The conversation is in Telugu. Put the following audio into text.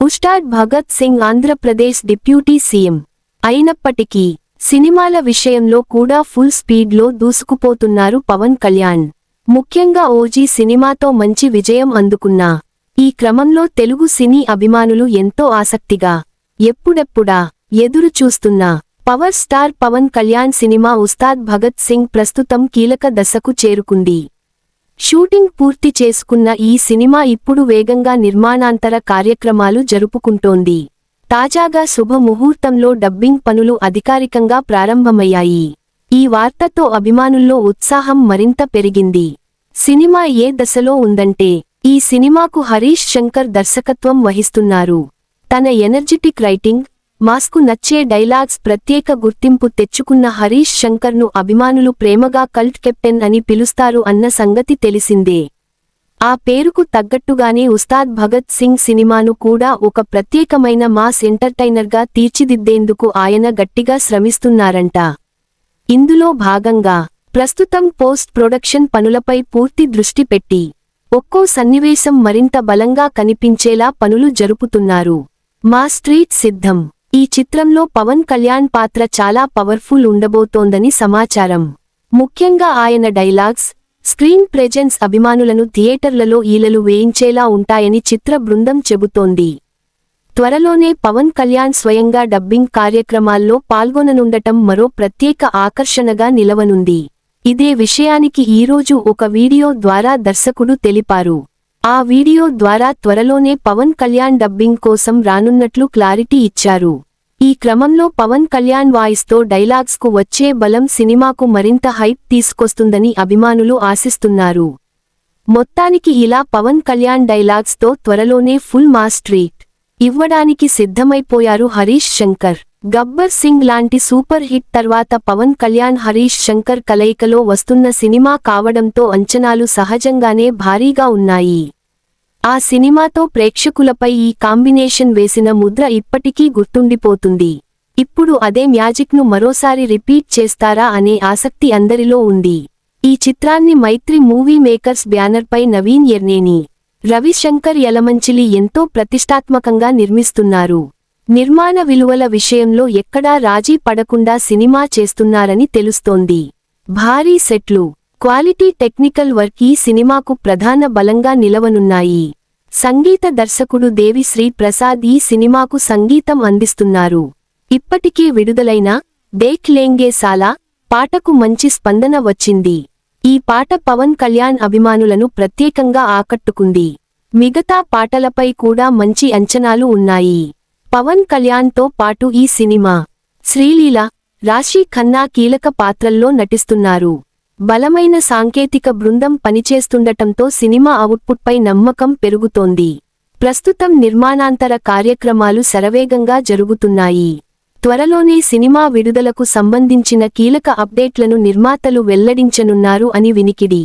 ఉస్తాద్ భగత్ సింగ్ ఆంధ్రప్రదేశ్ డిప్యూటీ సీఎం అయినప్పటికీ సినిమాల విషయంలో కూడా ఫుల్ స్పీడ్లో దూసుకుపోతున్నారు పవన్ కళ్యాణ్. ముఖ్యంగా ఓజీ సినిమాతో మంచి విజయం అందుకున్నా ఈ క్రమంలో తెలుగు సినీ అభిమానులు ఎంతో ఆసక్తిగా ఎప్పుడెప్పుడా ఎదురు చూస్తున్న పవర్ స్టార్ పవన్ కళ్యాణ్ సినిమా ఉస్తాద్ భగత్ సింగ్ ప్రస్తుతం కీలక దశకు చేరుకుంది. షూటింగ్ పూర్తి చేసుకున్న ఈ సినిమా ఇప్పుడు వేగంగా నిర్మాణాంతర కార్యక్రమాలు జరుపుకుంటోంది. తాజాగా శుభ ముహూర్తంలో డబ్బింగ్ పనులు అధికారికంగా ప్రారంభమయ్యాయి. ఈ వార్తతో అభిమానుల్లో ఉత్సాహం మరింత పెరిగింది. సినిమా ఏ దశలో ఉందంటే ఈ సినిమాకు హరీష్ శంకర్ దర్శకత్వం వహిస్తున్నారు. తన ఎనర్జిటిక్ రైటింగ్, మాస్కు నచ్చే డైలాగ్స్ ప్రత్యేక గుర్తింపు తెచ్చుకున్న హరీష్ శంకర్ను అభిమానులు ప్రేమగా కల్ట్ కెప్టెన్ అని పిలుస్తారు అన్న సంగతి తెలిసిందే. ఆ పేరుకు తగ్గట్టుగానే ఉస్తాద్ భగత్ సింగ్ సినిమాను కూడా ఒక ప్రత్యేకమైన మాస్ ఎంటర్టైనర్గా తీర్చిదిద్దేందుకు ఆయన గట్టిగా శ్రమిస్తున్నారంట. ఇందులో భాగంగా ప్రస్తుతం పోస్ట్ ప్రొడక్షన్ పనులపై పూర్తి దృష్టి పెట్టి ఒక్కో సన్నివేశం మరింత బలంగా కనిపించేలా పనులు జరుపుతున్నారు. మా స్ట్రీట్ సిద్ధం ఈ చిత్రంలో పవన్ కళ్యాణ్ పాత్ర చాలా పవర్ఫుల్ ఉండబోతోందని సమాచారం. ముఖ్యంగా ఆయన డైలాగ్స్, స్క్రీన్ ప్రెజెన్స్ అభిమానులను థియేటర్లలో ఈలలు వేయించేలా ఉంటాయని చిత్ర బృందం చెబుతోంది. త్వరలోనే పవన్ కళ్యాణ్ స్వయంగా డబ్బింగ్ కార్యక్రమాల్లో పాల్గొననుండటం మరో ప్రత్యేక ఆకర్షణగా నిలవనుంది. ఇదే విషయానికి ఈరోజు ఒక వీడియో ద్వారా దర్శకుడు తెలిపారు. ఆ వీడియో ద్వారా త్వరలోనే పవన్ కళ్యాణ్ డబ్బింగ్ కోసం రానున్నట్లు క్లారిటీ ఇచ్చారు. ఈ క్రమంలో పవన్ కళ్యాణ్ వాయిస్తో డైలాగ్స్కు వచ్చే బలం సినిమాకు మరింత హైప్ తీసుకొస్తుందని అభిమానులు ఆశిస్తున్నారు. మొత్తానికి ఇలా పవన్ కళ్యాణ్ డైలాగ్స్తో త్వరలోనే ఫుల్ మాస్ ట్రీట్ ఇవ్వడానికి సిద్ధమైపోయారు హరీష్ శంకర్. గబ్బర్ సింగ్ లాంటి సూపర్ హిట్ తర్వాత పవన్ కళ్యాణ్ హరీష్ శంకర్ కలయికలో వస్తున్న సినిమా కావడంతో అంచనాలు సహజంగానే భారీగా ఉన్నాయి. ఆ సినిమాతో ప్రేక్షకులపై ఈ కాంబినేషన్ వేసిన ముద్ర ఇప్పటికీ గుర్తుండిపోతుంది. ఇప్పుడు అదే మ్యాజిక్ను మరోసారి రిపీట్ చేస్తారా అనే ఆసక్తి అందరిలో ఉంది. ఈ చిత్రాన్ని మైత్రి మూవీ మేకర్స్ బ్యానర్పై నవీన్ ఎర్నేని, రవిశంకర్ యలమంచిలి ఎంతో ప్రతిష్టాత్మకంగా నిర్మిస్తున్నారు. నిర్మాణ విలువల విషయంలో ఎక్కడా రాజీ పడకుండా సినిమా చేస్తున్నారని తెలుస్తోంది. భారీ సెట్లు, క్వాలిటీ టెక్నికల్ వర్క్ ఈ సినిమాకు ప్రధాన బలంగా నిలవనున్నాయి. సంగీత దర్శకుడు దేవి శ్రీ ప్రసాద్ ఈ సినిమాకు సంగీతం అందిస్తున్నారు. ఇప్పటికే విడుదలైన దేఖ్ లేంగే సాలా పాటకు మంచి స్పందన వచ్చింది. ఈ పాట పవన్ కళ్యాణ్ అభిమానులను ప్రత్యేకంగా ఆకట్టుకుంది. మిగతా పాటలపై కూడా మంచి అంచనాలు ఉన్నాయి. పవన్ కళ్యాణ్తో పాటు ఈ సినిమా శ్రీలీల, రాశి ఖన్నా కీలక పాత్రల్లో నటిస్తున్నారు. బలమైన సాంకేతిక బృందం పనిచేస్తుండటంతో సినిమా అవుట్పుట్పై నమ్మకం పెరుగుతోంది. ప్రస్తుతం నిర్మాణాంతర కార్యక్రమాలు శరవేగంగా జరుగుతున్నాయి. త్వరలోనే సినిమా విడుదలకు సంబంధించిన కీలక అప్డేట్లను నిర్మాతలు వెల్లడించనున్నారు అని వినికిడి.